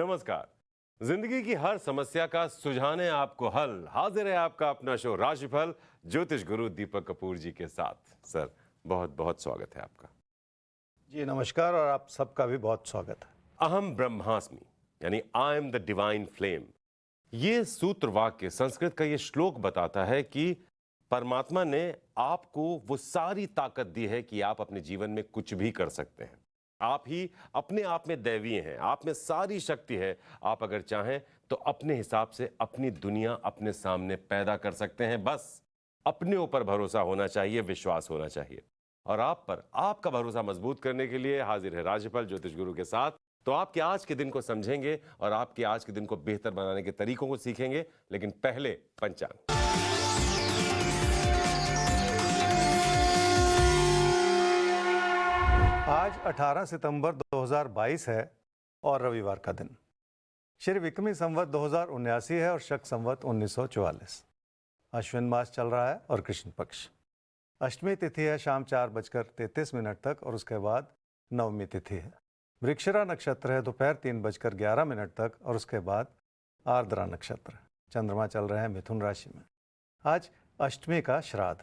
नमस्कार। जिंदगी की हर समस्या का सुझाने आपको हल हाजिर है आपका अपना शो राशिफल ज्योतिष गुरु दीपक कपूर जी के साथ। सर, बहुत बहुत स्वागत है आपका। जी नमस्कार और आप सबका भी बहुत स्वागत है। अहम ब्रह्मास्मि यानी I am the divine flame, ये सूत्र वाक्य संस्कृत का ये श्लोक बताता है कि परमात्मा ने आपको वो सारी ताकत दी है कि आप अपने जीवन में कुछ भी कर सकते हैं। आप ही अपने आप में दैवीय हैं, आप में सारी शक्ति है। आप अगर चाहें तो अपने हिसाब से अपनी दुनिया अपने सामने पैदा कर सकते हैं। बस अपने ऊपर भरोसा होना चाहिए, विश्वास होना चाहिए। और आप पर आपका भरोसा मजबूत करने के लिए हाजिर है राशिफल ज्योतिष गुरु के साथ। तो आपके आज के दिन को समझेंगे और आपके आज के दिन को बेहतर बनाने के तरीकों को सीखेंगे, लेकिन पहले पंचांग। आज 18 सितंबर 2022 है और रविवार का दिन। श्री विक्रमी संवत 2079 है और शक संवत 1944। अश्विन मास चल रहा है और कृष्ण पक्ष। अष्टमी तिथि है शाम 4:33 तक और उसके बाद नवमी तिथि है। वृक्षरा नक्षत्र है दोपहर 3:11 तक और उसके बाद आर्द्रा नक्षत्र। चंद्रमा चल रहे हैं मिथुन राशि में। आज अष्टमी का श्राद्ध।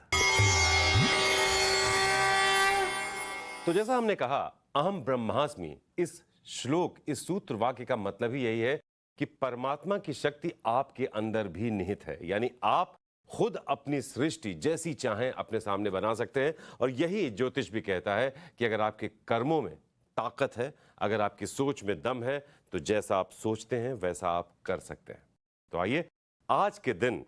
तो जैसा हमने कहा, अहम ब्रह्मास्मि, इस श्लोक, इस सूत्र वाक्य का मतलब ही यही है कि परमात्मा की शक्ति आपके अंदर भी निहित है। यानी आप खुद अपनी सृष्टि जैसी चाहें अपने सामने बना सकते हैं। और यही ज्योतिष भी कहता है कि अगर आपके कर्मों में ताकत है, अगर आपकी सोच में दम है, तो जैसा आप सोचते हैं वैसा आप कर सकते हैं। तो आइए, आज के दिन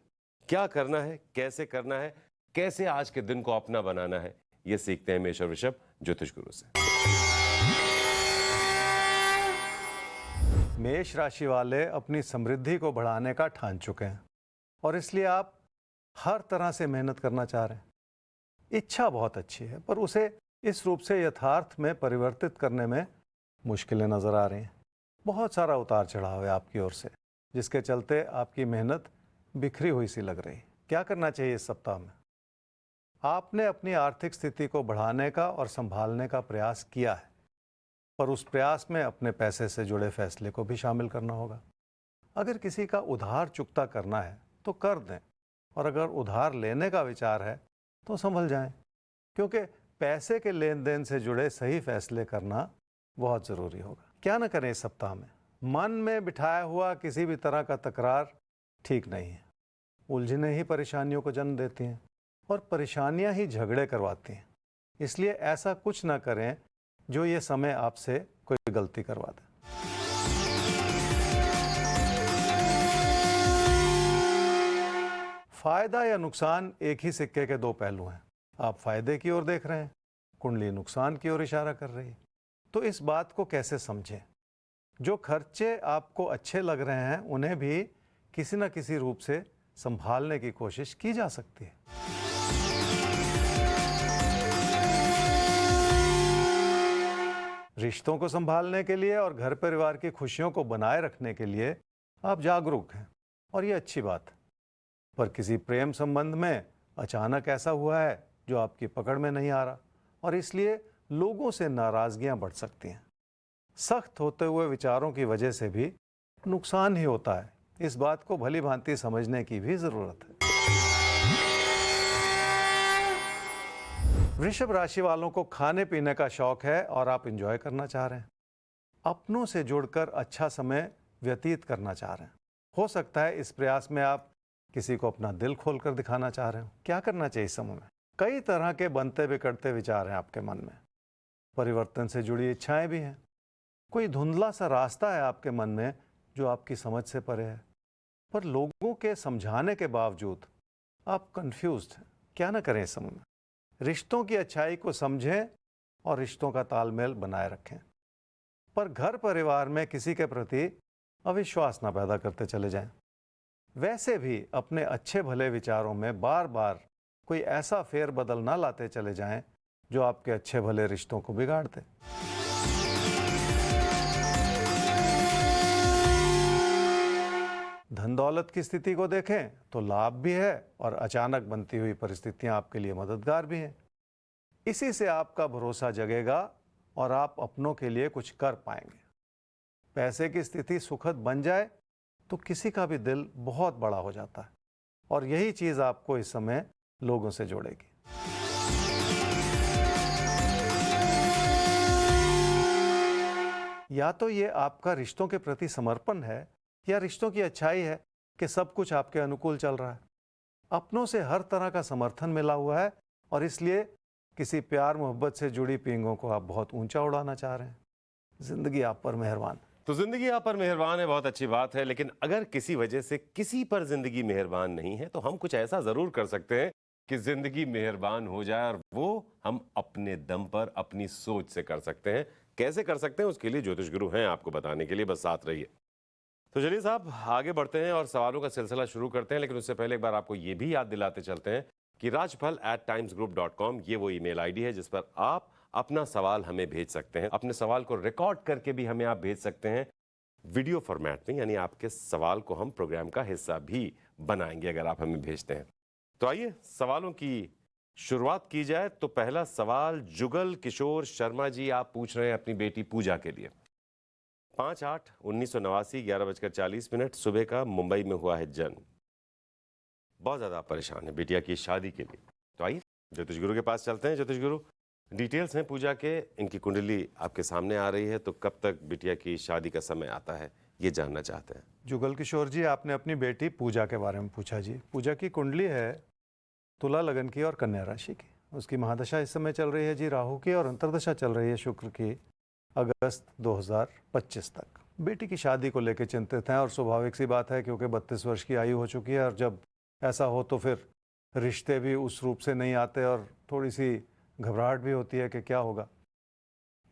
क्या करना है, कैसे करना है, कैसे आज के दिन को अपना बनाना है, ये सीखते हैं मेष और वृषभ ज्योतिष गुरु से। मेष राशि वाले अपनी समृद्धि को बढ़ाने का ठान चुके हैं और इसलिए आप हर तरह से मेहनत करना चाह रहे हैं। इच्छा बहुत अच्छी है पर उसे इस रूप से यथार्थ में परिवर्तित करने में मुश्किलें नजर आ रही हैं। बहुत सारा उतार चढ़ाव है आपकी ओर से, जिसके चलते आपकी मेहनत बिखरी हुई सी लग रही है। क्या करना चाहिए इस सप्ताह में? आपने अपनी आर्थिक स्थिति को बढ़ाने का और संभालने का प्रयास किया है, पर उस प्रयास में अपने पैसे से जुड़े फैसले को भी शामिल करना होगा। अगर किसी का उधार चुकता करना है तो कर दें, और अगर उधार लेने का विचार है तो संभल जाएं, क्योंकि पैसे के लेन देन से जुड़े सही फैसले करना बहुत ज़रूरी होगा। क्या न करें इस सप्ताह में? मन में बिठाया हुआ किसी भी तरह का तकरार ठीक नहीं है। उलझनें ही परेशानियों को जन्म देती हैं और परेशानियां ही झगड़े करवाती हैं। इसलिए ऐसा कुछ ना करें जो ये समय आपसे कोई गलती करवा दे। फायदा या नुकसान एक ही सिक्के के दो पहलू हैं। आप फायदे की ओर देख रहे हैं, कुंडली नुकसान की ओर इशारा कर रही है। तो इस बात को कैसे समझें? जो खर्चे आपको अच्छे लग रहे हैं उन्हें भी किसी न किसी रूप से संभालने की कोशिश की जा सकती है। रिश्तों को संभालने के लिए और घर परिवार की खुशियों को बनाए रखने के लिए आप जागरूक हैं और ये अच्छी बात है। पर किसी प्रेम संबंध में अचानक ऐसा हुआ है जो आपकी पकड़ में नहीं आ रहा और इसलिए लोगों से नाराजगियां बढ़ सकती हैं। सख्त होते हुए विचारों की वजह से भी नुकसान ही होता है। इस बात को भली भांति समझने की भी जरूरत है। वृषभ राशि वालों को खाने पीने का शौक है और आप एंजॉय करना चाह रहे हैं। अपनों से जुड़कर अच्छा समय व्यतीत करना चाह रहे हैं। हो सकता है इस प्रयास में आप किसी को अपना दिल खोलकर दिखाना चाह रहे हो। क्या करना चाहिए इस समय में? कई तरह के बनते बिगड़ते विचार हैं आपके मन में। परिवर्तन से जुड़ी इच्छाएं भी हैं। कोई धुंधला सा रास्ता है आपके मन में जो आपकी समझ से परे है, पर लोगों के समझाने के बावजूद आप कंफ्यूज्ड हैं। क्या ना करें इस समय में? रिश्तों की अच्छाई को समझें और रिश्तों का तालमेल बनाए रखें, पर घर परिवार में किसी के प्रति अविश्वास ना पैदा करते चले जाएं। वैसे भी अपने अच्छे भले विचारों में बार बार कोई ऐसा फेरबदल ना लाते चले जाएं जो आपके अच्छे भले रिश्तों को बिगाड़ दे। धन दौलत की स्थिति को देखें तो लाभ भी है और अचानक बनती हुई परिस्थितियां आपके लिए मददगार भी हैं। इसी से आपका भरोसा जगेगा और आप अपनों के लिए कुछ कर पाएंगे। पैसे की स्थिति सुखद बन जाए तो किसी का भी दिल बहुत बड़ा हो जाता है, और यही चीज आपको इस समय लोगों से जोड़ेगी। या तो ये आपका रिश्तों के प्रति समर्पण है, या रिश्तों की अच्छाई है कि सब कुछ आपके अनुकूल चल रहा है। अपनों से हर तरह का समर्थन मिला हुआ है, और इसलिए किसी प्यार मोहब्बत से जुड़ी पींगों को आप बहुत ऊंचा उड़ाना चाह रहे हैं। जिंदगी आप पर मेहरबान। तो जिंदगी आप पर मेहरबान है, बहुत अच्छी बात है। लेकिन अगर किसी वजह से किसी पर जिंदगी मेहरबान नहीं है तो हम कुछ ऐसा जरूर कर सकते हैं कि जिंदगी मेहरबान हो जाए, और वो हम अपने दम पर अपनी सोच से कर सकते हैं। कैसे कर सकते हैं उसके लिए ज्योतिष गुरु हैं आपको बताने के लिए, बस साथ रहिए। तो चलिए साहब आगे बढ़ते हैं और सवालों का सिलसिला शुरू करते हैं। लेकिन उससे पहले एक बार आपको ये भी याद दिलाते चलते हैं कि rajpal@timesgroup.com ये वो ईमेल आईडी है जिस पर आप अपना सवाल हमें भेज सकते हैं। अपने सवाल को रिकॉर्ड करके भी हमें आप भेज सकते हैं वीडियो फॉर्मेट में, यानी आपके सवाल को हम प्रोग्राम का हिस्सा भी बनाएंगे अगर आप हमें भेजते हैं। तो आइए सवालों की शुरुआत की जाए। तो पहला सवाल जुगल किशोर शर्मा जी आप पूछ रहे हैं अपनी बेटी पूजा के लिए। 5/8/1989 11:40 सुबह का मुंबई में हुआ है जन्म। बहुत ज्यादा परेशान है बिटिया की शादी के लिए। तो आइए ज्योतिष गुरु के पास चलते हैं। ज्योतिष गुरु डिटेल्स हैं पूजा के, इनकी कुंडली आपके सामने आ रही है, तो कब तक बिटिया की शादी का समय आता है ये जानना चाहते हैं। जुगल किशोर जी, आपने अपनी बेटी पूजा के बारे में पूछा जी। पूजा की कुंडली है तुला लगन की और कन्या राशि की। उसकी महादशा इस समय चल रही है जी राहु की, और अंतर्दशा चल रही है शुक्र की अगस्त 2025 तक। बेटी की शादी को लेकर चिंतित हैं, और स्वाभाविक सी बात है क्योंकि 32 वर्ष की आयु हो चुकी है, और जब ऐसा हो तो फिर रिश्ते भी उस रूप से नहीं आते, और थोड़ी सी घबराहट भी होती है कि क्या होगा।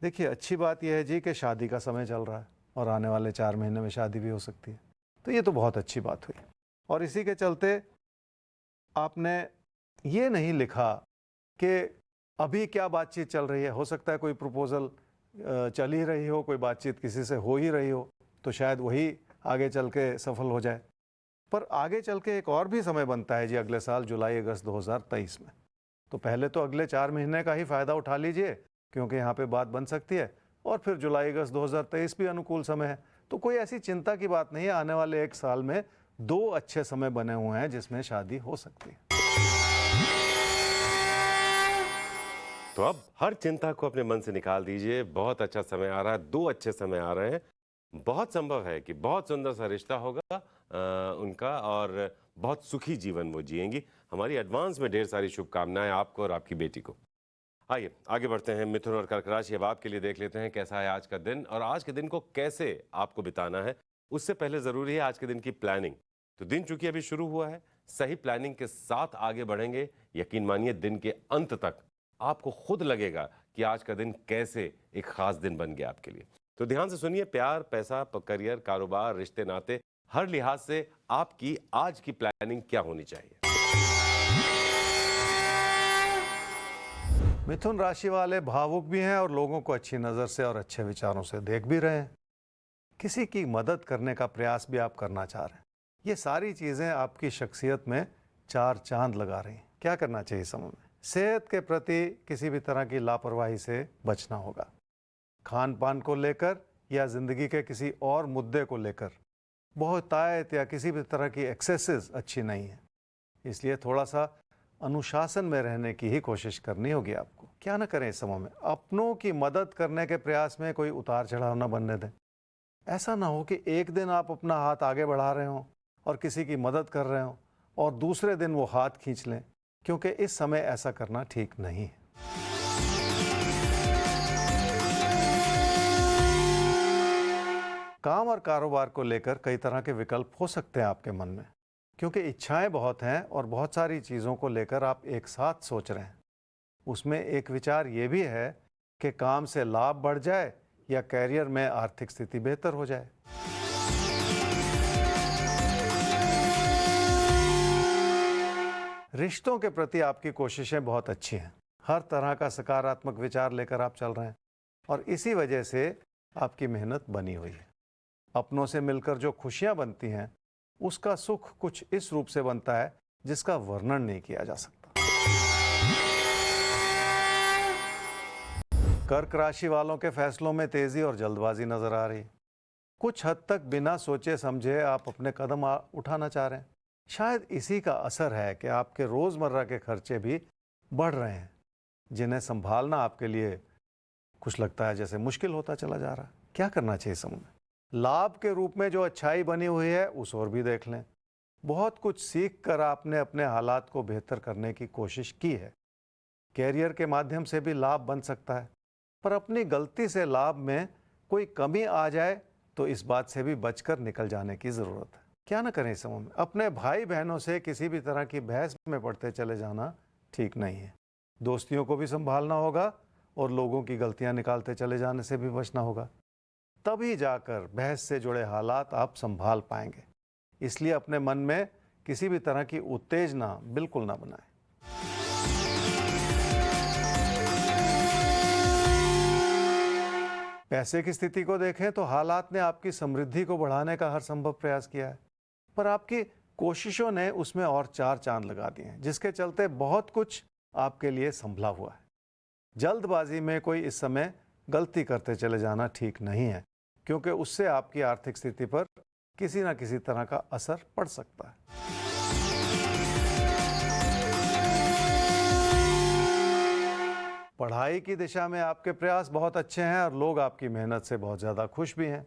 देखिए अच्छी बात यह है जी कि शादी का समय चल रहा है, और आने वाले 4 महीने में शादी भी हो सकती है, तो ये तो बहुत अच्छी बात हुई। और इसी के चलते आपने ये नहीं लिखा कि अभी क्या बातचीत चल रही है। हो सकता है कोई प्रपोजल चल ही रही हो, कोई बातचीत किसी से हो ही रही हो, तो शायद वही आगे चल के सफल हो जाए। पर आगे चल के एक और भी समय बनता है जी अगले साल जुलाई अगस्त 2023 में। तो पहले तो अगले 4 महीने का ही फ़ायदा उठा लीजिए, क्योंकि यहाँ पे बात बन सकती है, और फिर जुलाई अगस्त 2023 भी अनुकूल समय है। तो कोई ऐसी चिंता की बात नहीं है। आने वाले 1 साल में 2 अच्छे समय बने हुए हैं जिसमें शादी हो सकती है। तो अब हर चिंता को अपने मन से निकाल दीजिए। बहुत अच्छा समय आ रहा है, 2 अच्छे समय आ रहे हैं। बहुत संभव है कि बहुत सुंदर सा रिश्ता होगा उनका, और बहुत सुखी जीवन वो जिएंगी। हमारी एडवांस में ढेर सारी शुभकामनाएं आपको और आपकी बेटी को। आइए आगे बढ़ते हैं। मिथुन और कर्क राशि अब आपके लिए देख लेते हैं कैसा है आज का दिन, और आज के दिन को कैसे आपको बिताना है। उससे पहले जरूरी है आज के दिन की प्लानिंग। तो दिन चूंकि अभी शुरू हुआ है, सही प्लानिंग के साथ आगे बढ़ेंगे, यकीन मानिए दिन के अंत तक आपको खुद लगेगा कि आज का दिन कैसे एक खास दिन बन गया आपके लिए। तो ध्यान से सुनिए। प्यार, पैसा, करियर, कारोबार, रिश्ते नाते, हर लिहाज से आपकी आज की प्लानिंग क्या होनी चाहिए। मिथुन राशि वाले भावुक भी हैं, और लोगों को अच्छी नज़र से और अच्छे विचारों से देख भी रहे हैं। किसी की मदद करने का प्रयास भी आप करना चाह रहे हैं। ये सारी चीज़ें आपकी शख्सियत में 4 चांद लगा रही हैं। क्या करना चाहिए समय में? सेहत के प्रति किसी भी तरह की लापरवाही से बचना होगा। खान पान को लेकर या ज़िंदगी के किसी और मुद्दे को लेकर बहुतायत या किसी भी तरह की एक्सेसेस अच्छी नहीं है। इसलिए थोड़ा सा अनुशासन में रहने की ही कोशिश करनी होगी आपको। क्या ना करें इस समय में? अपनों की मदद करने के प्रयास में कोई उतार चढ़ाव ना बनने दें। ऐसा ना हो कि एक दिन आप अपना हाथ आगे बढ़ा रहे हो और किसी की मदद कर रहे हो, और दूसरे दिन वो हाथ खींच लें, क्योंकि इस समय ऐसा करना ठीक नहीं है। काम और कारोबार को लेकर कई तरह के विकल्प हो सकते हैं आपके मन में, क्योंकि इच्छाएं बहुत हैं और बहुत सारी चीज़ों को लेकर आप एक साथ सोच रहे हैं। उसमें एक विचार ये भी है कि काम से लाभ बढ़ जाए या कैरियर में आर्थिक स्थिति बेहतर हो जाए। रिश्तों के प्रति आपकी कोशिशें बहुत अच्छी हैं। हर तरह का सकारात्मक विचार लेकर आप चल रहे हैं, और इसी वजह से आपकी मेहनत बनी हुई है। अपनों से मिलकर जो खुशियां बनती हैं, उसका सुख कुछ इस रूप से बनता है जिसका वर्णन नहीं किया जा सकता। कर्क राशि वालों के फैसलों में तेजी और जल्दबाजी नजर आ रही है। कुछ हद तक बिना सोचे समझे आप अपने कदम उठाना चाह रहे हैं। शायद इसी का असर है कि आपके रोज़मर्रा के खर्चे भी बढ़ रहे हैं, जिन्हें संभालना आपके लिए कुछ लगता है जैसे मुश्किल होता चला जा रहा है। क्या करना चाहिए इस समय में? लाभ के रूप में जो अच्छाई बनी हुई है उस ओर भी देख लें। बहुत कुछ सीख कर आपने अपने हालात को बेहतर करने की कोशिश की है। कैरियर के माध्यम से भी लाभ बन सकता है, पर अपनी गलती से लाभ में कोई कमी आ जाए तो इस बात से भी बचकर निकल जाने की ज़रूरत है। क्या ना करें इस समय में? अपने भाई बहनों से किसी भी तरह की बहस में पड़ते चले जाना ठीक नहीं है। दोस्तियों को भी संभालना होगा और लोगों की गलतियां निकालते चले जाने से भी बचना होगा। तभी जाकर बहस से जुड़े हालात आप संभाल पाएंगे। इसलिए अपने मन में किसी भी तरह की उत्तेजना बिल्कुल ना बनाएं। पैसे की स्थिति को देखें तो हालात ने आपकी समृद्धि को बढ़ाने का हर संभव प्रयास किया है, पर आपकी कोशिशों ने उसमें और चार चांद लगा दिए हैं, जिसके चलते बहुत कुछ आपके लिए संभला हुआ है। जल्दबाजी में कोई इस समय गलती करते चले जाना ठीक नहीं है, क्योंकि उससे आपकी आर्थिक स्थिति पर किसी न किसी तरह का असर पड़ सकता है। पढ़ाई की दिशा में आपके प्रयास बहुत अच्छे हैं और लोग आपकी मेहनत से बहुत ज़्यादा खुश भी हैं।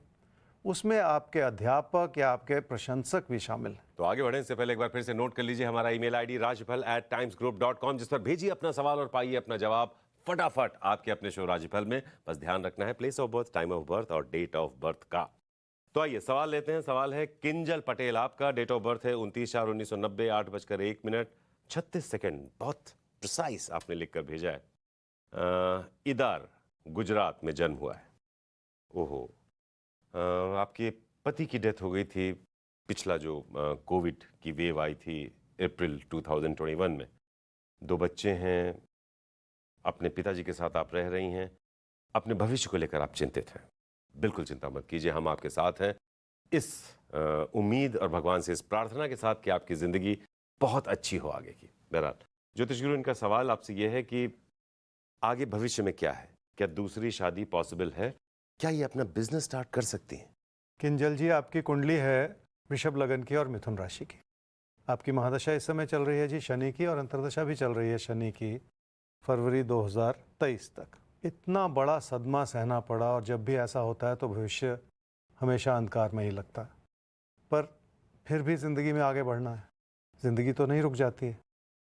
उसमें आपके अध्यापक या आपके प्रशंसक भी शामिल हैं। तो आगे बढ़ने से पहले एक बार फिर से नोट कर लीजिए हमारा ईमेल आईडी rajpal@timesgroup.com, जिस पर भेजिए अपना सवाल और पाइए अपना जवाब फटाफट आपके अपने शो राजपल में। बस ध्यान रखना है place of birth, time of birth और डेट ऑफ बर्थ का। तो आइए सवाल लेते हैं। सवाल है किंजल पटेल, आपका डेट ऑफ बर्थ है 29/4/1990, 8:01 बहुत प्रिसाइस आपने लिखकर भेजा है। इदार गुजरात में जन्म हुआ है। ओहो, आपके पति की डेथ हो गई थी पिछला जो कोविड की वेव आई थी अप्रैल 2021 में। 2 बच्चे हैं, अपने पिताजी के साथ आप रह रही हैं। अपने भविष्य को लेकर आप चिंतित हैं। बिल्कुल चिंता मत कीजिए, हम आपके साथ हैं। इस उम्मीद और भगवान से इस प्रार्थना के साथ कि आपकी ज़िंदगी बहुत अच्छी हो आगे की। बहरहाल ज्योतिष गुरु, इनका सवाल आपसे यह है कि आगे भविष्य में क्या है? क्या दूसरी शादी पॉसिबल है? क्या ये अपना बिजनेस स्टार्ट कर सकती हैं? किंजल जी, आपकी कुंडली है वृषभ लगन की और मिथुन राशि की। आपकी महादशा इस समय चल रही है जी शनि की, और अंतर्दशा भी चल रही है शनि की फरवरी 2023 तक। इतना बड़ा सदमा सहना पड़ा, और जब भी ऐसा होता है तो भविष्य हमेशा अंधकार में ही लगता है। पर फिर भी ज़िंदगी में आगे बढ़ना है। ज़िंदगी तो नहीं रुक जाती है।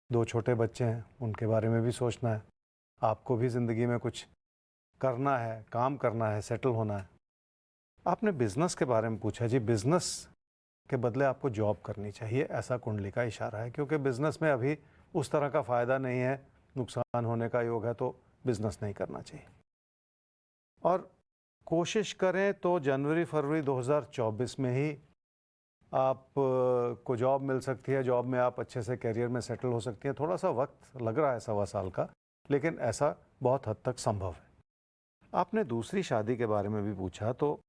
2 छोटे बच्चे हैं, उनके बारे में भी सोचना है। आपको भी ज़िंदगी में कुछ करना है, काम करना है, सेटल होना है। आपने बिज़नेस के बारे में पूछा जी। बिज़नेस के बदले आपको जॉब करनी चाहिए, ऐसा कुंडली का इशारा है, क्योंकि बिज़नेस में अभी उस तरह का फ़ायदा नहीं है, नुकसान होने का योग है, तो बिज़नेस नहीं करना चाहिए। और कोशिश करें तो जनवरी-फरवरी 2024 में ही आप को जॉब मिल सकती है। जॉब में आप अच्छे से करियर में सेटल हो सकती हैं। थोड़ा सा वक्त लग रहा है 1.25 साल का, लेकिन ऐसा बहुत हद तक संभव है। आपने दूसरी शादी के बारे में भी पूछा, तो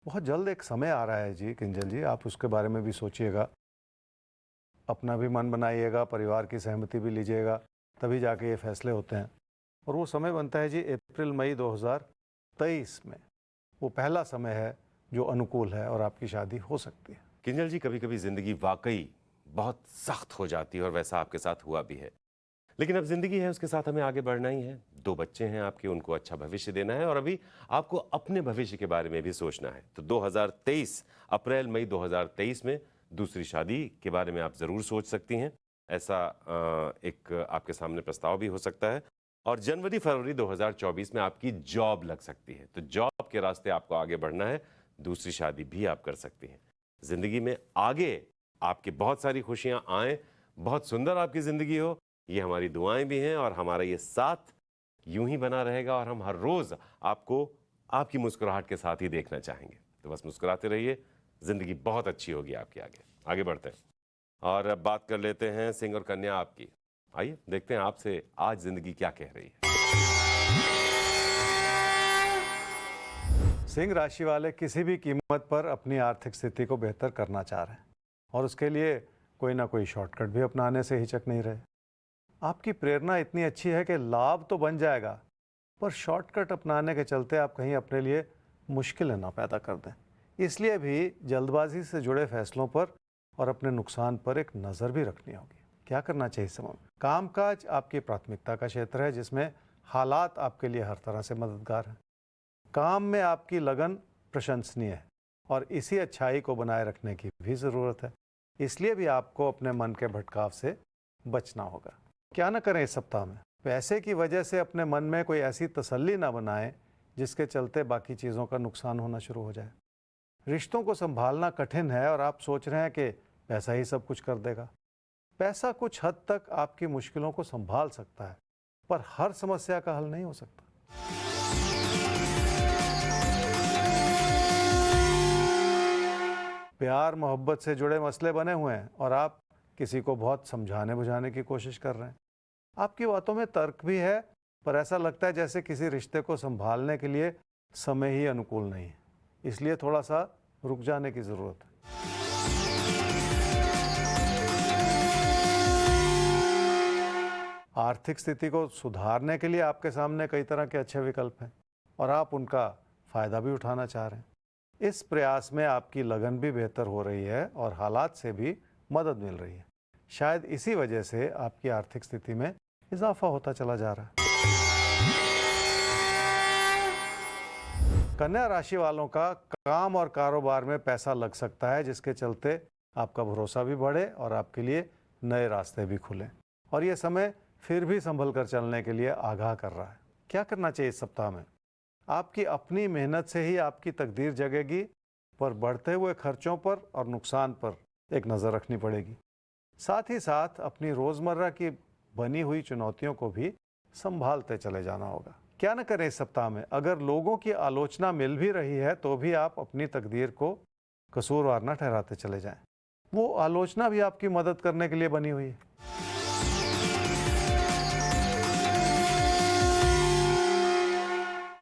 बहुत जल्द एक समय आ रहा है जी किंजल जी, आप उसके बारे में भी सोचिएगा, अपना भी मन बनाइएगा, परिवार की सहमति भी लीजिएगा, तभी जाके ये फैसले होते हैं। और वो समय बनता है जी अप्रैल-मई 2023 में। वो पहला समय है जो अनुकूल है और आपकी शादी हो सकती है। किंजल जी, कभी कभी जिंदगी वाकई बहुत सख्त हो जाती है और वैसा आपके साथ हुआ भी है, लेकिन अब जिंदगी है, उसके साथ हमें आगे बढ़ना ही है। 2 बच्चे हैं आपके, उनको अच्छा भविष्य देना है और अभी आपको अपने भविष्य के बारे में भी सोचना है। तो 2023 अप्रैल-मई 2023 में दूसरी शादी के बारे में आप ज़रूर सोच सकती हैं। ऐसा एक आपके सामने प्रस्ताव भी हो सकता है। और जनवरी-फरवरी 2024 में आपकी जॉब लग सकती है। तो जॉब के रास्ते आपको आगे बढ़ना है, दूसरी शादी भी आप कर सकती हैं। ज़िंदगी में आगे आपकी बहुत सारी खुशियाँ आएँ, बहुत सुंदर आपकी ज़िंदगी हो, ये हमारी दुआएं भी हैं और हमारा ये साथ यूं ही बना रहेगा और हम हर रोज़ आपको आपकी मुस्कुराहट के साथ ही देखना चाहेंगे। तो बस मुस्कुराते रहिए, ज़िंदगी बहुत अच्छी होगी आपकी। आगे बढ़ते हैं और अब बात कर लेते हैं सिंह और कन्या आपकी। आइए देखते हैं आपसे आज ज़िंदगी क्या कह रही है। सिंह राशि वाले किसी भी कीमत पर अपनी आर्थिक स्थिति को बेहतर करना चाह रहे हैं, और उसके लिए कोई ना कोई शॉर्टकट भी अपनाने से हिचक नहीं रहे। आपकी प्रेरणा इतनी अच्छी है कि लाभ तो बन जाएगा, पर शॉर्टकट अपनाने के चलते आप कहीं अपने लिए मुश्किलें ना पैदा कर दें। इसलिए भी जल्दबाजी से जुड़े फैसलों पर और अपने नुकसान पर एक नज़र भी रखनी होगी। क्या करना चाहिए इस समय में? कामकाज आपकी प्राथमिकता का क्षेत्र है जिसमें हालात आपके लिए हर तरह से मददगार हैं। काम में आपकी लगन प्रशंसनीय है और इसी अच्छाई को बनाए रखने की भी ज़रूरत है। इसलिए भी आपको अपने मन के भटकाव से बचना होगा। क्या न करें इस सप्ताह में? पैसे की वजह से अपने मन में कोई ऐसी तसल्ली ना बनाएं जिसके चलते बाकी चीज़ों का नुकसान होना शुरू हो जाए। रिश्तों को संभालना कठिन है और आप सोच रहे हैं कि पैसा ही सब कुछ कर देगा। पैसा कुछ हद तक आपकी मुश्किलों को संभाल सकता है, पर हर समस्या का हल नहीं हो सकता। प्यार मोहब्बत से जुड़े मसले बने हुए हैं और आप किसी को बहुत समझाने बुझाने की कोशिश कर रहे हैं। आपकी बातों में तर्क भी है, पर ऐसा लगता है जैसे किसी रिश्ते को संभालने के लिए समय ही अनुकूल नहीं है। इसलिए थोड़ा सा रुक जाने की ज़रूरत है। आर्थिक स्थिति को सुधारने के लिए आपके सामने कई तरह के अच्छे विकल्प हैं और आप उनका फ़ायदा भी उठाना चाह रहे हैं। इस प्रयास में आपकी लगन भी बेहतर हो रही है और हालात से भी मदद मिल रही है। शायद इसी वजह से आपकी आर्थिक स्थिति में इजाफा होता चला जा रहा है। कन्या राशि वालों का काम और कारोबार में पैसा लग सकता है जिसके चलते आपका भरोसा भी बढ़े और आपके लिए नए रास्ते भी खुलें। और ये समय फिर भी संभल कर चलने के लिए आगाह कर रहा है। क्या करना चाहिए इस सप्ताह में? आपकी अपनी मेहनत से ही आपकी तकदीर जगेगी, पर बढ़ते हुए खर्चों पर और नुकसान पर एक नज़र रखनी पड़ेगी। साथ ही साथ अपनी रोज़मर्रा की बनी हुई चुनौतियों को भी संभालते चले जाना होगा। क्या न करें इस सप्ताह में? अगर लोगों की आलोचना मिल भी रही है तो भी आप अपनी तकदीर को कसूरवार न ठहराते चले जाएं। वो आलोचना भी आपकी मदद करने के लिए बनी हुई है।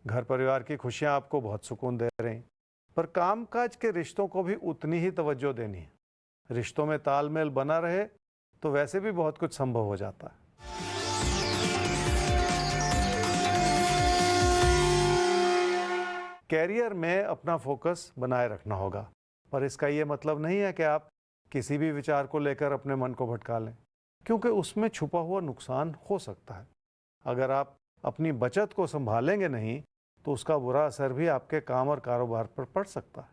घर परिवार की खुशियां आपको बहुत सुकून दे रही, पर कामकाज के रिश्तों को भी उतनी ही तवज्जो देनी है। रिश्तों में तालमेल बना रहे तो वैसे भी बहुत कुछ संभव हो जाता है। कैरियर में अपना फोकस बनाए रखना होगा, पर इसका ये मतलब नहीं है कि आप किसी भी विचार को लेकर अपने मन को भटका लें, क्योंकि उसमें छुपा हुआ नुकसान हो सकता है। अगर आप अपनी बचत को संभालेंगे नहीं तो उसका बुरा असर भी आपके काम और कारोबार पर पड़ सकता है।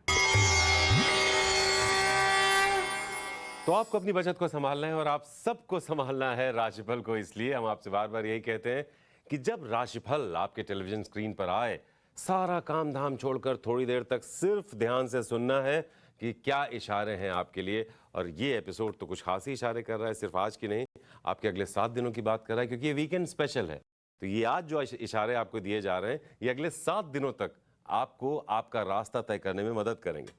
तो आपको अपनी बचत को संभालना है और आप सबको संभालना है राशिफल को। इसलिए हम आपसे बार बार यही कहते हैं कि जब राशिफल आपके टेलीविजन स्क्रीन पर आए, सारा काम धाम छोड़कर थोड़ी देर तक सिर्फ ध्यान से सुनना है कि क्या इशारे हैं आपके लिए। और ये एपिसोड तो कुछ खास ही इशारे कर रहा है, सिर्फ आज की नहीं, आपके अगले 7 दिनों की बात कर रहा है, क्योंकि ये वीकेंड स्पेशल है। तो ये आज जो इशारे आपको दिए जा रहे हैं, ये अगले 7 दिनों तक आपको आपका रास्ता तय करने में मदद करेंगे।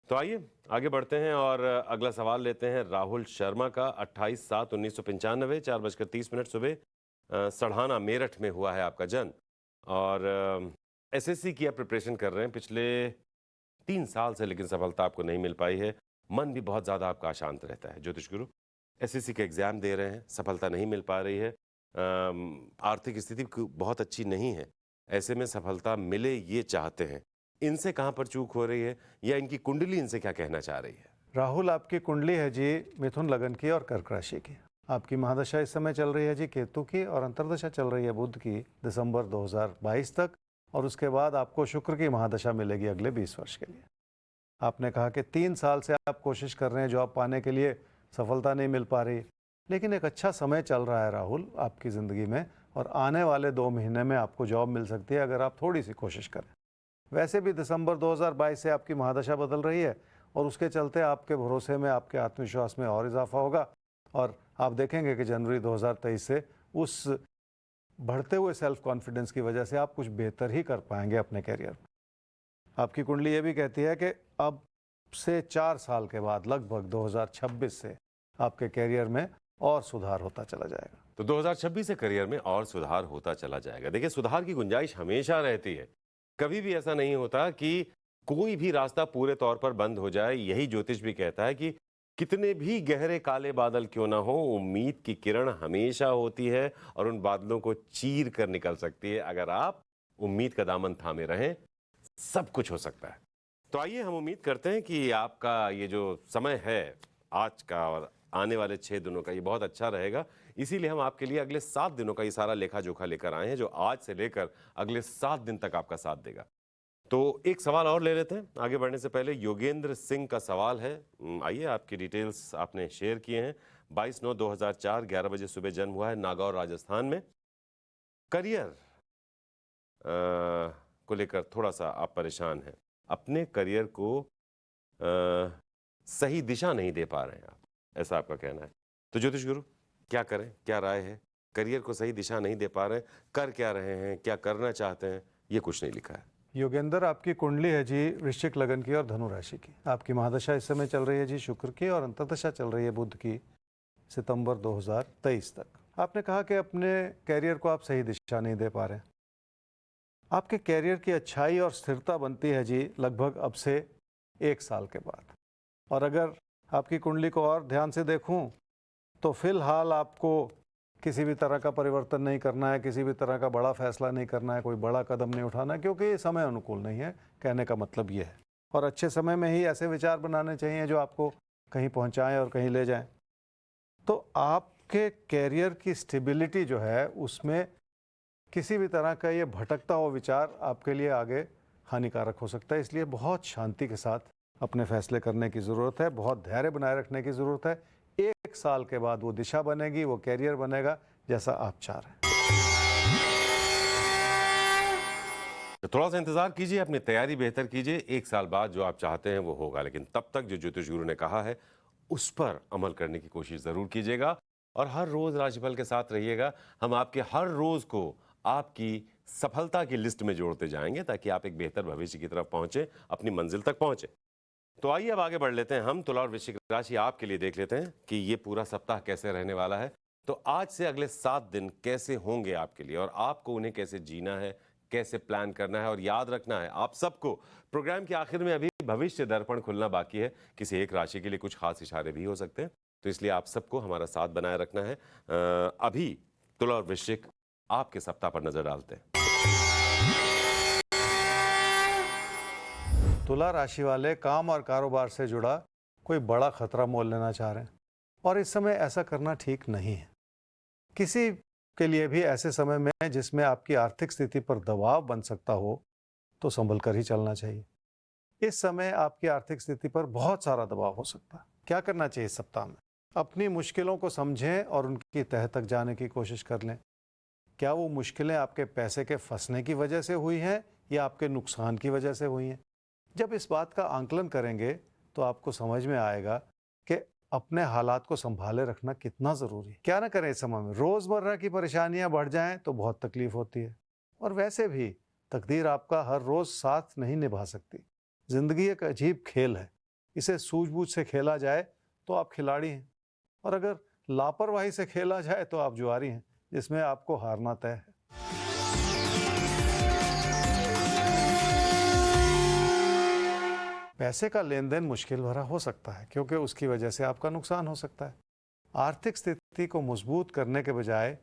तो आइए आगे बढ़ते हैं और अगला सवाल लेते हैं राहुल शर्मा का। 28/7/1995, 4:30 सुबह, सढ़ाना मेरठ में हुआ है आपका जन्म। और एसएससी की आप प्रिपरेशन कर रहे हैं पिछले 3 साल से, लेकिन सफलता आपको नहीं मिल पाई है। मन भी बहुत ज़्यादा आपका अशांत रहता है। ज्योतिष गुरु, एसएससी का एग्ज़ाम दे रहे हैं, सफलता नहीं मिल पा रही है, आर्थिक स्थिति बहुत अच्छी नहीं है, ऐसे में सफलता मिले ये चाहते हैं। इनसे कहाँ पर चूक हो रही है, या इनकी कुंडली इनसे क्या कहना चाह रही है? राहुल, आपकी कुंडली है जी मिथुन लगन की और कर्क राशि की। आपकी महादशा इस समय चल रही है जी केतु की, और अंतर्दशा चल रही है बुध की दिसंबर 2022 तक, और उसके बाद आपको शुक्र की महादशा मिलेगी अगले 20 वर्ष के लिए। आपने कहा कि 3 साल से आप कोशिश कर रहे हैं जॉब पाने के लिए, सफलता नहीं मिल पा रही, लेकिन एक अच्छा समय चल रहा है राहुल आपकी ज़िंदगी में, और आने वाले 2 महीने में आपको जॉब मिल सकती है अगर आप थोड़ी सी कोशिश करें। वैसे भी दिसंबर 2022 से आपकी महादशा बदल रही है, और उसके चलते आपके भरोसे में, आपके आत्मविश्वास में और इजाफा होगा, और आप देखेंगे कि जनवरी 2023 से उस बढ़ते हुए सेल्फ कॉन्फिडेंस की वजह से आप कुछ बेहतर ही कर पाएंगे अपने करियर में। आपकी कुंडली ये भी कहती है कि अब से 4 साल के बाद लगभग 2026 से आपके करियर में और सुधार होता चला जाएगा। तो 2026 से करियर में और सुधार होता चला जाएगा। देखिए, सुधार की गुंजाइश हमेशा रहती है, कभी भी ऐसा नहीं होता कि कोई भी रास्ता पूरे तौर पर बंद हो जाए। यही ज्योतिष भी कहता है कि कितने भी गहरे काले बादल क्यों ना हो, उम्मीद की किरण हमेशा होती है और उन बादलों को चीर कर निकल सकती है। अगर आप उम्मीद का दामन थामे रहें, सब कुछ हो सकता है। तो तो आइए हम उम्मीद करते हैं कि आपका ये जो समय है आज का और आने वाले 6 दिनों का, ये बहुत अच्छा रहेगा। इसीलिए हम आपके लिए अगले 7 दिनों का ये सारा लेखा जोखा लेकर आए हैं, जो आज से लेकर अगले 7 दिन तक आपका साथ देगा। तो एक सवाल और ले लेते हैं आगे बढ़ने से पहले। योगेंद्र सिंह का सवाल है। आइए, आपकी डिटेल्स आपने शेयर किए हैं। 22/9/2004 11 बजे सुबह जन्म हुआ है नागौर राजस्थान में। करियर को लेकर थोड़ा सा आप परेशान हैं, अपने करियर को सही दिशा नहीं दे पा रहे हैं आप, ऐसा आपका कहना है। तो ज्योतिष गुरु, क्या करें, क्या राय है? करियर को सही दिशा नहीं दे पा रहे हैं, कर क्या रहे हैं, क्या करना चाहते हैं, ये कुछ नहीं लिखा है। योगेंद्र, आपकी कुंडली है जी वृश्चिक लगन की और धनु राशि की। आपकी महादशा इस समय चल रही है जी शुक्र की, और अंतर्दशा चल रही है बुध की सितंबर 2023 तक। आपने कहा कि अपने कैरियर को आप सही दिशा नहीं दे पा रहे। आपके कैरियर की अच्छाई और स्थिरता बनती है जी लगभग अब से 1 साल के बाद। और अगर आपकी कुंडली को और ध्यान से देखूं तो फिलहाल आपको किसी भी तरह का परिवर्तन नहीं करना है, किसी भी तरह का बड़ा फैसला नहीं करना है, कोई बड़ा कदम नहीं उठाना है, क्योंकि ये समय अनुकूल नहीं है। कहने का मतलब ये है। और अच्छे समय में ही ऐसे विचार बनाने चाहिए जो आपको कहीं पहुंचाएं और कहीं ले जाएं। तो आपके कैरियर की स्टेबिलिटी जो है, उसमें किसी भी तरह का ये भटकता हुआ विचार आपके लिए आगे हानिकारक हो सकता है। इसलिए बहुत शांति के साथ अपने फैसले करने की ज़रूरत है, बहुत धैर्य बनाए रखने की ज़रूरत है। 1 साल के बाद वो दिशा बनेगी, वो कैरियर बनेगा जैसा आप चाह रहे हैं। तो थोड़ा सा इंतजार कीजिए, अपनी तैयारी बेहतर कीजिए। 1 साल बाद जो आप चाहते हैं वो होगा, लेकिन तब तक जो ज्योतिष गुरु ने कहा है उस पर अमल करने की कोशिश जरूर कीजिएगा। और हर रोज राशिफल के साथ रहिएगा। हम आपके हर रोज को आपकी सफलता की लिस्ट में जोड़ते जाएंगे, ताकि आप एक बेहतर भविष्य की तरफ पहुंचे, अपनी मंजिल तक पहुंचे। तो आइए अब आगे बढ़ लेते हैं। हम तुला और वृश्चिक राशि आपके लिए देख लेते हैं कि ये पूरा सप्ताह कैसे रहने वाला है। तो आज से अगले 7 दिन कैसे होंगे आपके लिए, और आपको उन्हें कैसे जीना है, कैसे प्लान करना है। और याद रखना है आप सबको, प्रोग्राम के आखिर में अभी भविष्य दर्पण खुलना बाकी है। किसी एक राशि के लिए कुछ खास इशारे भी हो सकते हैं, तो इसलिए आप सबको हमारा साथ बनाए रखना है। अभी तुला और वृश्चिक आपके सप्ताह पर नजर डालते हैं। तुला राशि वाले काम और कारोबार से जुड़ा कोई बड़ा खतरा मोल लेना चाह रहे हैं, और इस समय ऐसा करना ठीक नहीं है। किसी के लिए भी ऐसे समय में जिसमें आपकी आर्थिक स्थिति पर दबाव बन सकता हो, तो संभल कर ही चलना चाहिए। इस समय आपकी आर्थिक स्थिति पर बहुत सारा दबाव हो सकता है। क्या करना चाहिए इस सप्ताह में? अपनी मुश्किलों को समझें और उनकी तह तक जाने की कोशिश कर लें। क्या वो मुश्किलें आपके पैसे के फंसने की वजह से हुई हैं या आपके नुकसान की वजह से हुई हैं? जब इस बात का आंकलन करेंगे तो आपको समझ में आएगा कि अपने हालात को संभाले रखना कितना ज़रूरी है। क्या ना करें इस समय में? रोज़मर्रा की परेशानियां बढ़ जाएं तो बहुत तकलीफ होती है, और वैसे भी तकदीर आपका हर रोज़ साथ नहीं निभा सकती। ज़िंदगी एक अजीब खेल है, इसे सूझबूझ से खेला जाए तो आप खिलाड़ी हैं, और अगर लापरवाही से खेला जाए तो आप जुआरी हैं, जिसमें आपको हारना तय है। पैसे का लेन देन मुश्किल भरा हो सकता है, क्योंकि उसकी वजह से आपका नुकसान हो सकता है। आर्थिक स्थिति को मजबूत करने के बजाय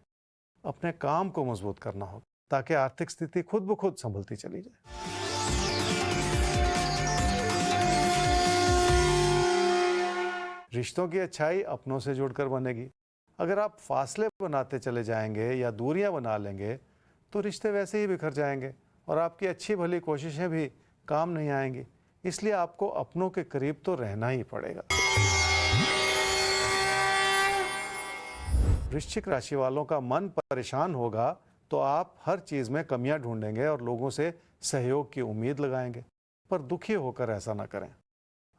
अपने काम को मजबूत करना होगा, ताकि आर्थिक स्थिति खुद ब खुद संभलती चली जाए। रिश्तों की अच्छाई अपनों से जुड़कर बनेगी। अगर आप फासले बनाते चले जाएंगे या दूरियां बना लेंगे तो रिश्ते वैसे ही बिखर जाएंगे, और आपकी अच्छी भली कोशिशें भी काम नहीं आएंगी। इसलिए आपको अपनों के करीब तो रहना ही पड़ेगा। वृश्चिक राशि वालों का मन परेशान होगा तो आप हर चीज में कमियां ढूंढेंगे और लोगों से सहयोग की उम्मीद लगाएंगे, पर दुखी होकर ऐसा ना करें।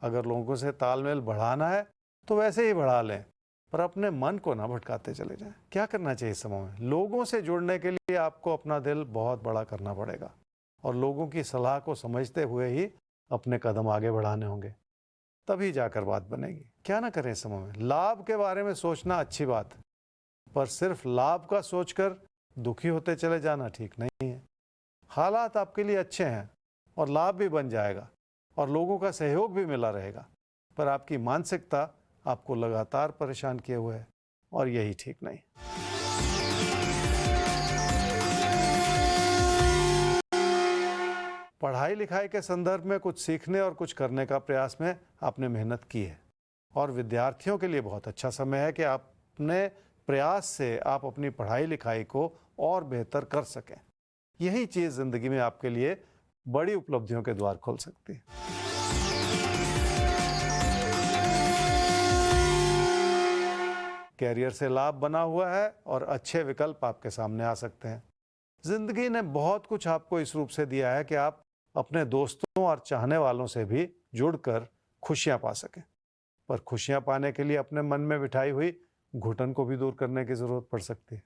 अगर लोगों से तालमेल बढ़ाना है तो वैसे ही बढ़ा लें, पर अपने मन को ना भटकाते चले जाएं। क्या करना चाहिए इस समय में? लोगों से जुड़ने के लिए आपको अपना दिल बहुत बड़ा करना पड़ेगा, और लोगों की सलाह को समझते हुए ही अपने कदम आगे बढ़ाने होंगे, तभी जाकर बात बनेगी। क्या ना करें इस समय में? लाभ के बारे में सोचना अच्छी बात है, पर सिर्फ लाभ का सोचकर दुखी होते चले जाना ठीक नहीं है। हालात आपके लिए अच्छे हैं और लाभ भी बन जाएगा और लोगों का सहयोग भी मिला रहेगा, पर आपकी मानसिकता आपको लगातार परेशान किए हुए है, और यही ठीक नहीं। पढ़ाई लिखाई के संदर्भ में कुछ सीखने और कुछ करने का प्रयास में आपने मेहनत की है, और विद्यार्थियों के लिए बहुत अच्छा समय है कि अपने प्रयास से आप अपनी पढ़ाई लिखाई को और बेहतर कर सकें। यही चीज़ ज़िंदगी में आपके लिए बड़ी उपलब्धियों के द्वार खोल सकती है। कैरियर से लाभ बना हुआ है और अच्छे विकल्प आपके सामने आ सकते हैं। जिंदगी ने बहुत कुछ आपको इस रूप से दिया है कि आप अपने दोस्तों और चाहने वालों से भी जुड़कर खुशियां पा सकें, पर खुशियां पाने के लिए अपने मन में बिठाई हुई घुटन को भी दूर करने की जरूरत पड़ सकती है।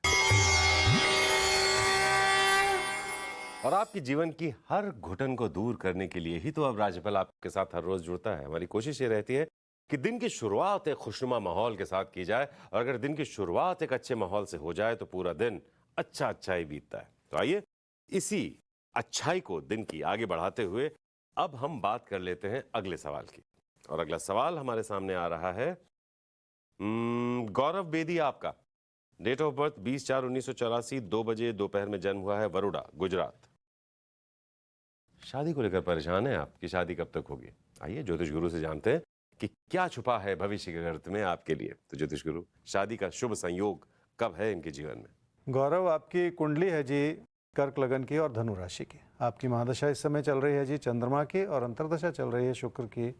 और आपके जीवन की हर घुटन को दूर करने के लिए ही तो अब राज्यपाल आपके साथ हर रोज जुड़ता है। हमारी कोशिश ये रहती है कि दिन की शुरुआत एक खुशनुमा माहौल के साथ की जाए, और अगर दिन की शुरुआत एक अच्छे माहौल से हो जाए तो पूरा दिन अच्छा अच्छा ही बीतता है। तो आइए इसी अच्छाई को दिन की आगे बढ़ाते हुए अब हम बात कर लेते हैं अगले सवाल की। और अगला सवाल हमारे सामने आ रहा है। गौरव बेदी, आपका डेट ऑफ बर्थ 20/4/1984, 2 बजे दोपहर में जन्म हुआ है, वरोडा, गुजरात। शादी को लेकर परेशान है आप कि शादी कब तक होगी? आइए ज्योतिष गुरु से जानते हैं कि क्या छुपा है भविष्य के गर्त में आपके लिए। तो ज्योतिष गुरु, शादी का शुभ संयोग कब है इनके जीवन में? गौरव, आपकी कुंडली है जी कर्क लगन की और धनु राशि की। आपकी महादशा इस समय चल रही है जी चंद्रमा की, और अंतर्दशा चल रही है शुक्र की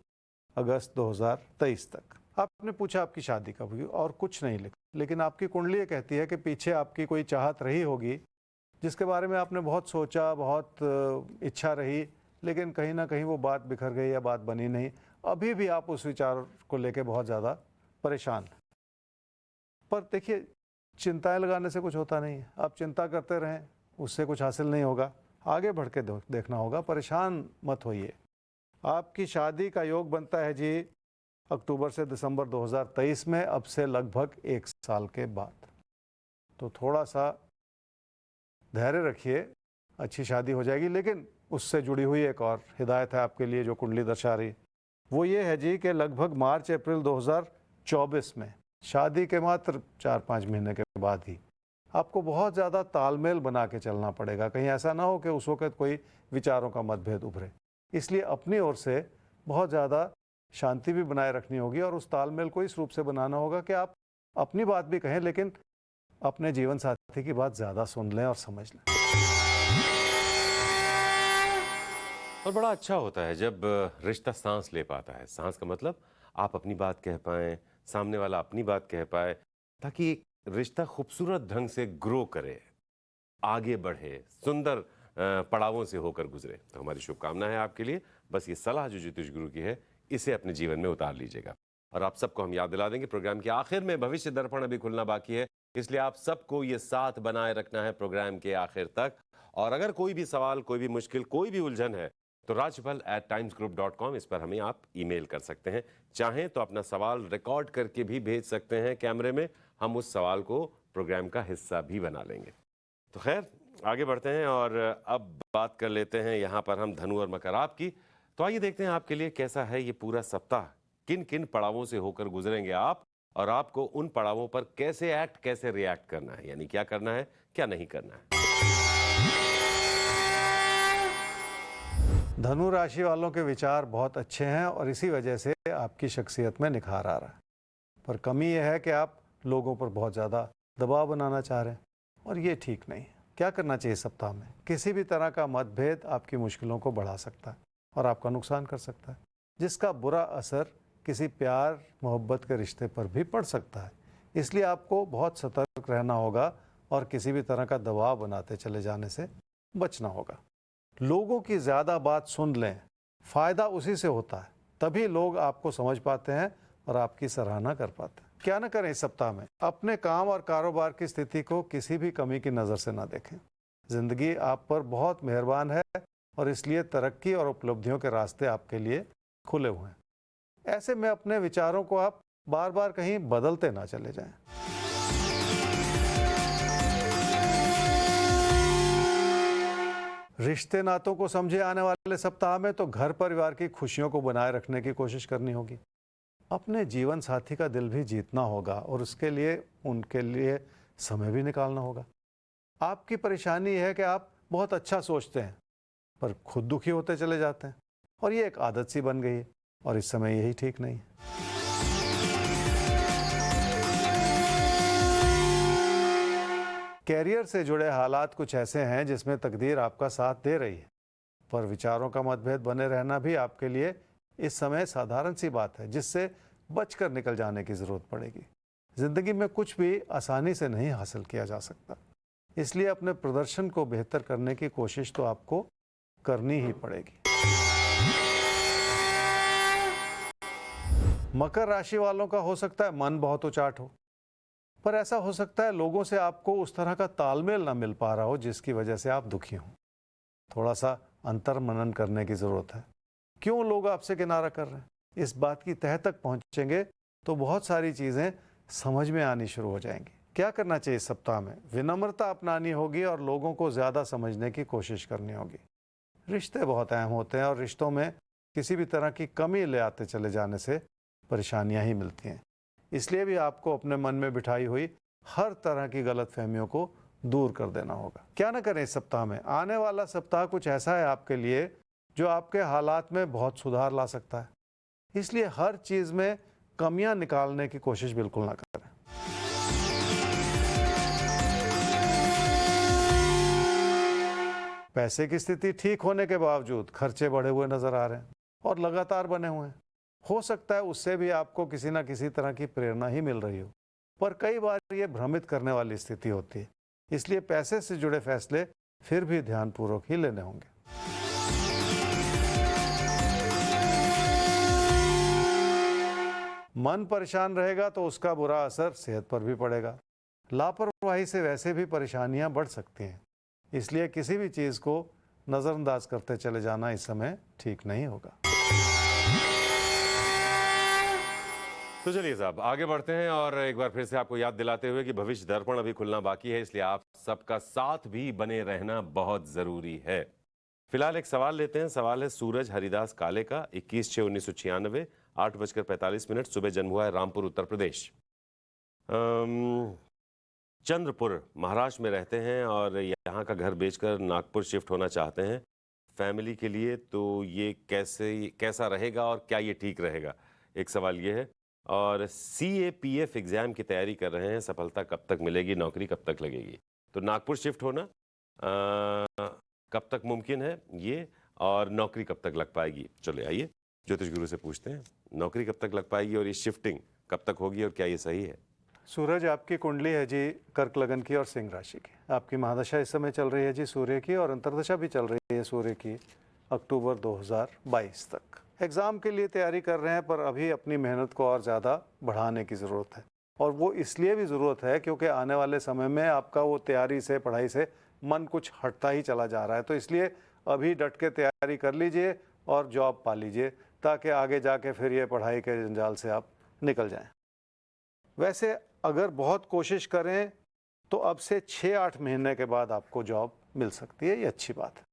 अगस्त 2023 तक। आपने पूछा आपकी शादी कब हुई और कुछ नहीं लिखा, लेकिन आपकी कुंडली ये कहती है कि पीछे आपकी कोई चाहत रही होगी जिसके बारे में आपने बहुत सोचा, बहुत इच्छा रही, लेकिन कहीं ना कहीं वो बात बिखर गई या बात बनी नहीं। अभी भी आप उस विचार को लेकर बहुत ज़्यादा परेशान हैं। पर देखिए, चिंताएं लगाने से कुछ होता नहीं है। आप चिंता करते रहें, उससे कुछ हासिल नहीं होगा। आगे बढ़ के देखना होगा, परेशान मत होइए। आपकी शादी का योग बनता है जी अक्टूबर से दिसंबर 2023 में, अब से लगभग 1 साल के बाद। तो थोड़ा सा धैर्य रखिए, अच्छी शादी हो जाएगी। लेकिन उससे जुड़ी हुई एक और हिदायत है आपके लिए जो कुंडली दर्शा रही, वो ये है जी कि लगभग मार्च अप्रैल 2024 में, शादी के मात्र 4-5 महीने के बाद ही आपको बहुत ज़्यादा तालमेल बना के चलना पड़ेगा। कहीं ऐसा ना हो कि उस वक्त कोई विचारों का मतभेद उभरे। इसलिए अपनी ओर से बहुत ज़्यादा शांति भी बनाए रखनी होगी, और उस तालमेल को इस रूप से बनाना होगा कि आप अपनी बात भी कहें, लेकिन अपने जीवन साथी की बात ज़्यादा सुन लें और समझ लें। और बड़ा अच्छा होता है जब रिश्ता सांस ले पाता है। सांस का मतलब आप अपनी बात कह पाएं, सामने वाला अपनी बात कह पाए, ताकि एक रिश्ता खूबसूरत ढंग से ग्रो करे, आगे बढ़े, सुंदर पड़ावों से होकर गुजरे। तो हमारी शुभकामना है आपके लिए। बस ये सलाह जो ज्योतिष गुरु की है, इसे अपने जीवन में उतार लीजिएगा। और आप सबको हम याद दिला देंगे, प्रोग्राम के आखिर में भविष्य दर्पण अभी खुलना बाकी है, इसलिए आप सबको ये साथ बनाए रखना है प्रोग्राम के आखिर तक। और अगर कोई भी सवाल, कोई भी मुश्किल, कोई भी उलझन है, तो rajpal@timesgroup.com, इस पर हमें आप ईमेल कर सकते हैं। चाहें तो अपना सवाल रिकॉर्ड करके भी भेज सकते हैं कैमरे में, हम उस सवाल को प्रोग्राम का हिस्सा भी बना लेंगे। तो खैर, आगे बढ़ते हैं और अब बात कर लेते हैं यहाँ पर हम धनु और मकर आपकी। तो आइए देखते हैं आपके लिए कैसा है ये पूरा सप्ताह, किन किन पड़ावों से होकर गुजरेंगे आप, और आपको उन पड़ावों पर कैसे एक्ट, कैसे रिएक्ट करना है, यानी क्या करना है, क्या नहीं करना है। धनु राशि वालों के विचार बहुत अच्छे हैं और इसी वजह से आपकी शख्सियत में निखार आ रहा है। पर कमी यह है कि आप लोगों पर बहुत ज़्यादा दबाव बनाना चाह रहे हैं, और ये ठीक नहीं है। क्या करना चाहिए सप्ताह में? किसी भी तरह का मतभेद आपकी मुश्किलों को बढ़ा सकता है और आपका नुकसान कर सकता है, जिसका बुरा असर किसी प्यार मोहब्बत के रिश्ते पर भी पड़ सकता है। इसलिए आपको बहुत सतर्क रहना होगा और किसी भी तरह का दबाव बनाते चले जाने से बचना होगा। लोगों की ज़्यादा बात सुन लें, फ़ायदा उसी से होता है, तभी लोग आपको समझ पाते हैं और आपकी सराहना कर पाते हैं। क्या न करें इस सप्ताह में? अपने काम और कारोबार की स्थिति को किसी भी कमी की नज़र से ना देखें। ज़िंदगी आप पर बहुत मेहरबान है और इसलिए तरक्की और उपलब्धियों के रास्ते आपके लिए खुले हुए हैं। ऐसे में अपने विचारों को आप बार बार कहीं बदलते ना चले जाएं। रिश्ते नातों को समझे आने वाले सप्ताह में तो घर परिवार की खुशियों को बनाए रखने की कोशिश करनी होगी। अपने जीवन साथी का दिल भी जीतना होगा और उसके लिए उनके लिए समय भी निकालना होगा। आपकी परेशानी यह है कि आप बहुत अच्छा सोचते हैं पर खुद दुखी होते चले जाते हैं और ये एक आदत सी बन गई है और इस समय यही ठीक नहीं है। कैरियर से जुड़े हालात कुछ ऐसे हैं जिसमें तकदीर आपका साथ दे रही है, पर विचारों का मतभेद बने रहना भी आपके लिए इस समय साधारण सी बात है, जिससे बचकर निकल जाने की ज़रूरत पड़ेगी। ज़िंदगी में कुछ भी आसानी से नहीं हासिल किया जा सकता, इसलिए अपने प्रदर्शन को बेहतर करने की कोशिश तो आपको करनी ही पड़ेगी। मकर राशि वालों का हो सकता है मन बहुत उचाट हो, पर ऐसा हो सकता है लोगों से आपको उस तरह का तालमेल ना मिल पा रहा हो जिसकी वजह से आप दुखी हों। थोड़ा सा अंतर मनन करने की ज़रूरत है। क्यों लोग आपसे किनारा कर रहे हैं, इस बात की तह तक पहुंचेंगे तो बहुत सारी चीज़ें समझ में आनी शुरू हो जाएंगी। क्या करना चाहिए इस सप्ताह में? विनम्रता अपनानी होगी और लोगों को ज़्यादा समझने की कोशिश करनी होगी। रिश्ते बहुत अहम होते हैं और रिश्तों में किसी भी तरह की कमी ले आते चले जाने से परेशानियां ही मिलती हैं। इसलिए भी आपको अपने मन में बिठाई हुई हर तरह की गलतफहमियों को दूर कर देना होगा। क्या ना करें इस सप्ताह में? आने वाला सप्ताह कुछ ऐसा है आपके लिए जो आपके हालात में बहुत सुधार ला सकता है, इसलिए हर चीज़ में कमियां निकालने की कोशिश बिल्कुल ना करें। पैसे की स्थिति ठीक होने के बावजूद खर्चे बढ़े हुए नजर आ रहे हैं और लगातार बने हुए हैं। हो सकता है उससे भी आपको किसी ना किसी तरह की प्रेरणा ही मिल रही हो, पर कई बार ये भ्रमित करने वाली स्थिति होती है, इसलिए पैसे से जुड़े फैसले फिर भी ध्यानपूर्वक ही लेने होंगे। मन परेशान रहेगा तो उसका बुरा असर सेहत पर भी पड़ेगा। लापरवाही से वैसे भी परेशानियां बढ़ सकती हैं, इसलिए किसी भी चीज़ को नज़रअंदाज करते चले जाना इस समय ठीक नहीं होगा। तो चलिए साहब आगे बढ़ते हैं और एक बार फिर से आपको याद दिलाते हुए कि भविष्य दर्पण अभी खुलना बाकी है, इसलिए आप सबका साथ भी बने रहना बहुत जरूरी है। फिलहाल एक सवाल लेते हैं। सवाल है सूरज हरिदास काले का, 21/6/1996, 8:45 सुबह जन्म हुआ है, रामपुर उत्तर प्रदेश। चंद्रपुर महाराष्ट्र में रहते हैं और यहाँ का घर बेचकर नागपुर शिफ्ट होना चाहते हैं फैमिली के लिए। तो ये कैसा रहेगा और क्या ये ठीक रहेगा, एक सवाल ये है। और CAPF एग्जाम की तैयारी कर रहे हैं, सफलता कब तक मिलेगी, नौकरी कब तक लगेगी? तो नागपुर शिफ्ट होना कब तक मुमकिन है ये, और नौकरी कब तक लग पाएगी? चलो आइए ज्योतिष गुरु से पूछते हैं, नौकरी कब तक लग पाएगी और ये शिफ्टिंग कब तक होगी और क्या ये सही है? सूरज आपकी कुंडली है जी कर्क लगन की और सिंह राशि की। आपकी महादशा इस समय चल रही है जी सूर्य की, और अंतर्दशा भी चल रही है सूर्य की अक्टूबर 2022 तक। एग्ज़ाम के लिए तैयारी कर रहे हैं, पर अभी अपनी मेहनत को और ज़्यादा बढ़ाने की ज़रूरत है, और वो इसलिए भी ज़रूरत है क्योंकि आने वाले समय में आपका वो तैयारी से, पढ़ाई से मन कुछ हटता ही चला जा रहा है। तो इसलिए अभी डट के तैयारी कर लीजिए और जॉब पा लीजिए, ताकि आगे जाके फिर ये पढ़ाई के जंजाल से आप निकल जाएं। वैसे अगर बहुत कोशिश करें तो अब से 6-8 महीने के बाद आपको जॉब मिल सकती है, ये अच्छी बात है।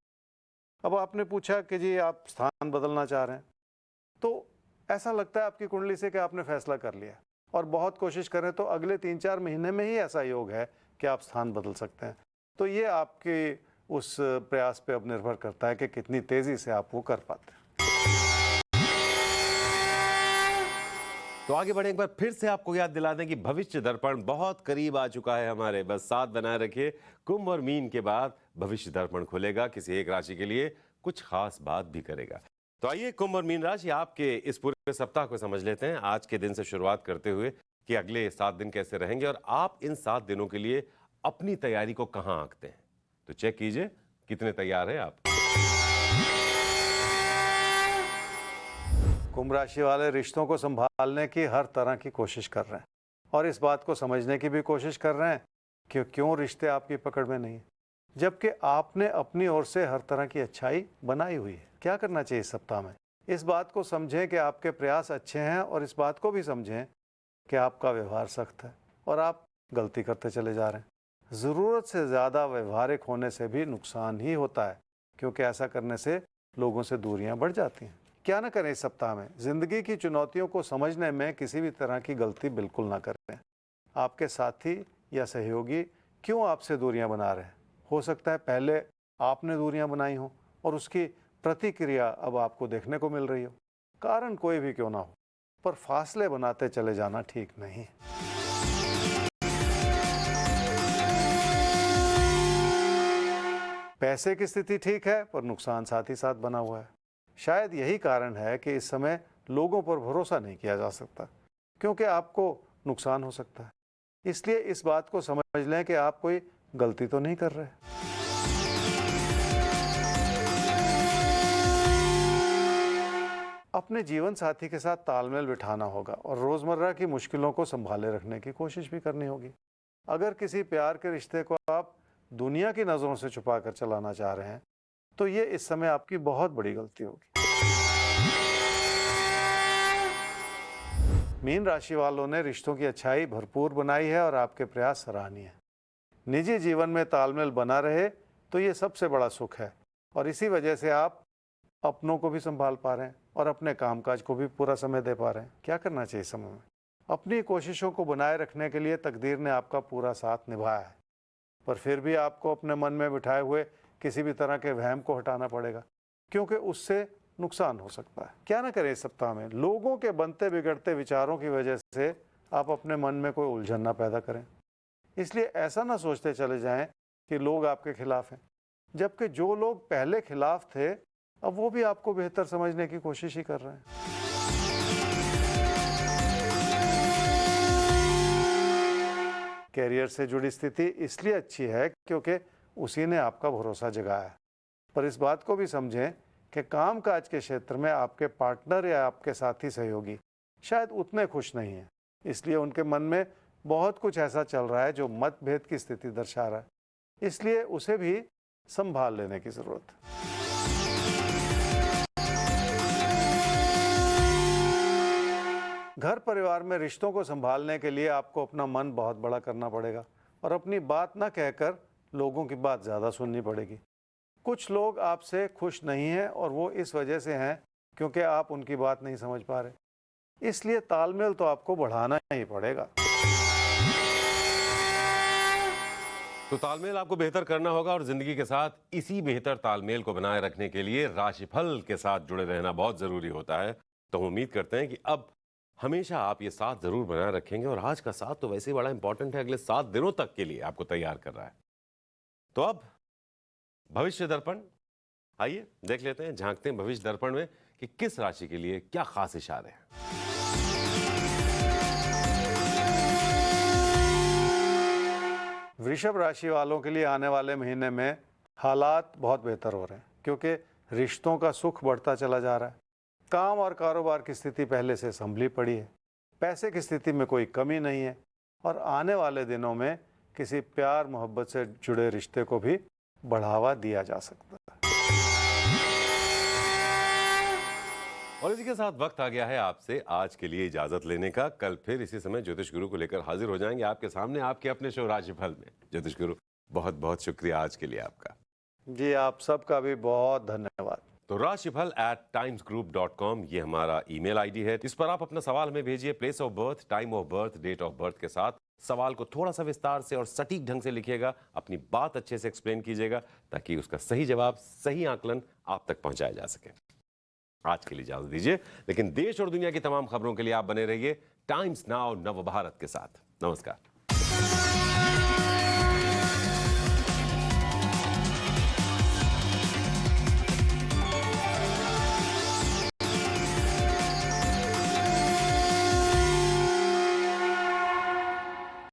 अब आपने पूछा कि जी आप स्थान बदलना चाह रहे हैं, तो ऐसा लगता है आपकी कुंडली से कि आपने फैसला कर लिया, और बहुत कोशिश करें तो अगले 3-4 महीने में ही ऐसा योग है कि आप स्थान बदल सकते हैं। तो ये आपके उस प्रयास पे अब निर्भर करता है कि कितनी तेज़ी से आप वो कर पाते हैं। तो आगे बढ़े, एक बार फिर से आपको याद दिला दें कि भविष्य दर्पण बहुत करीब आ चुका है हमारे, बस साथ बनाए रखिए। कुंभ और मीन के बाद भविष्य दर्पण खुलेगा, किसी एक राशि के लिए कुछ खास बात भी करेगा। तो आइए कुंभ और मीन राशि आपके इस पूरे सप्ताह को समझ लेते हैं, आज के दिन से शुरुआत करते हुए कि अगले 7 दिन कैसे रहेंगे और आप इन 7 दिनों के लिए अपनी तैयारी को कहां आंकते हैं। तो चेक कीजिए कितने तैयार हैं आप। कुंभ राशि वाले रिश्तों को संभालने की हर तरह की कोशिश कर रहे हैं, और इस बात को समझने की भी कोशिश कर रहे हैं कि क्यों रिश्ते आपकी पकड़ में नहीं है, जबकि आपने अपनी ओर से हर तरह की अच्छाई बनाई हुई है। क्या करना चाहिए इस सप्ताह में? इस बात को समझें कि आपके प्रयास अच्छे हैं, और इस बात को भी समझें कि आपका व्यवहार सख्त है और आप गलती करते चले जा रहे हैं। ज़रूरत से ज़्यादा व्यवहारिक होने से भी नुकसान ही होता है, क्योंकि ऐसा करने से लोगों से दूरियां बढ़ जाती हैं। क्या ना करें इस सप्ताह में? ज़िंदगी की चुनौतियों को समझने में किसी भी तरह की गलती बिल्कुल ना करें। आपके साथी या सहयोगी क्यों आपसे दूरियां बना रहे हैं? हो सकता है पहले आपने दूरियां बनाई हों और उसकी प्रतिक्रिया अब आपको देखने को मिल रही हो। कारण कोई भी क्यों ना हो, पर फासले बनाते चले जाना ठीक नहीं। पैसे की स्थिति ठीक है, पर नुकसान साथ ही साथ बना हुआ है। शायद यही कारण है कि इस समय लोगों पर भरोसा नहीं किया जा सकता, क्योंकि आपको नुकसान हो सकता है। इसलिए इस बात को समझ लें कि आप कोई गलती तो नहीं कर रहे। अपने जीवन साथी के साथ तालमेल बिठाना होगा और रोजमर्रा की मुश्किलों को संभाले रखने की कोशिश भी करनी होगी। अगर किसी प्यार के रिश्ते को आप दुनिया की नजरों से छुपा कर चलाना चाह रहे हैं, तो ये इस समय आपकी बहुत बड़ी गलती होगी। मीन राशि वालों ने रिश्तों की अच्छाई भरपूर बनाई है और आपके प्रयास सराहनीय है। निजी जीवन में तालमेल बना रहे तो ये सबसे बड़ा सुख है, और इसी वजह से आप अपनों को भी संभाल पा रहे हैं और अपने कामकाज को भी पूरा समय दे पा रहे हैं। क्या करना चाहिए इस समय में? अपनी कोशिशों को बनाए रखने के लिए तकदीर ने आपका पूरा साथ निभाया है, पर फिर भी आपको अपने मन में बिठाए हुए किसी भी तरह के वहम को हटाना पड़ेगा, क्योंकि उससे नुकसान हो सकता है। क्या ना करें इस सप्ताह में? लोगों के बनते बिगड़ते विचारों की वजह से आप अपने मन में कोई उलझन ना पैदा करें। इसलिए ऐसा ना सोचते चले जाएं कि लोग आपके खिलाफ हैं, जबकि जो लोग पहले खिलाफ थे अब वो भी आपको बेहतर समझने की कोशिश ही कर रहे हैं। कैरियर से जुड़ी स्थिति इसलिए अच्छी है क्योंकि उसी ने आपका भरोसा जगाया है, पर इस बात को भी समझें कि कामकाज के क्षेत्र में आपके पार्टनर या आपके साथी सहयोगी शायद उतने खुश नहीं हैं। इसलिए उनके मन में बहुत कुछ ऐसा चल रहा है जो मतभेद की स्थिति दर्शा रहा है। इसलिए उसे भी संभाल लेने की जरूरत है। घर परिवार में रिश्तों को संभालने के लिए आपको अपना मन बहुत बड़ा करना पड़ेगा और अपनी बात ना कहकर लोगों की बात ज़्यादा सुननी पड़ेगी। कुछ लोग आपसे खुश नहीं हैं और वो इस वजह से हैं क्योंकि आप उनकी बात नहीं समझ पा रहे। इसलिए तालमेल तो आपको बढ़ाना ही पड़ेगा। तो तालमेल आपको बेहतर करना होगा और जिंदगी के साथ इसी बेहतर तालमेल को बनाए रखने के लिए राशिफल के साथ जुड़े रहना बहुत जरूरी होता है। तो हम उम्मीद करते हैं कि अब हमेशा आप ये साथ जरूर बनाए रखेंगे, और आज का साथ तो वैसे ही बड़ा इंपॉर्टेंट है, अगले 7 दिनों तक के लिए आपको तैयार कर रहा है। तो अब भविष्य दर्पण, आइए देख लेते हैं, झांकते हैं भविष्य दर्पण में कि किस राशि के लिए क्या खास इशारे हैं। वृषभ राशि वालों के लिए आने वाले महीने में हालात बहुत बेहतर हो रहे हैं, क्योंकि रिश्तों का सुख बढ़ता चला जा रहा है। काम और कारोबार की स्थिति पहले से संभली पड़ी है, पैसे की स्थिति में कोई कमी नहीं है, और आने वाले दिनों में किसी प्यार मोहब्बत से जुड़े रिश्ते को भी बढ़ावा दिया जा सकता है। और इसी के साथ वक्त आ गया है आपसे आज के लिए इजाजत लेने का। कल फिर इसी समय ज्योतिष गुरु को लेकर हाजिर हो जाएंगे आपके सामने, आपके अपने शो राशिफल में। ज्योतिष गुरु, बहुत बहुत शुक्रिया आज के लिए आपका। जी, आप सबका भी बहुत धन्यवाद। तो राशिफल @timesgroup.com ये हमारा ईमेल आईडी है। इस पर आप अपना सवाल हमें भेजिए, place of birth, time of birth, date of birth के साथ। सवाल को थोड़ा सा विस्तार से और सटीक ढंग से लिखिएगा, अपनी बात अच्छे से एक्सप्लेन कीजिएगा, ताकि उसका सही जवाब, सही आकलन आप तक पहुंचाया जा सके। आज के लिए इजाजत दीजिए, लेकिन देश और दुनिया की तमाम खबरों के लिए आप बने रहिए टाइम्स नाउ नव भारत के साथ। नमस्कार।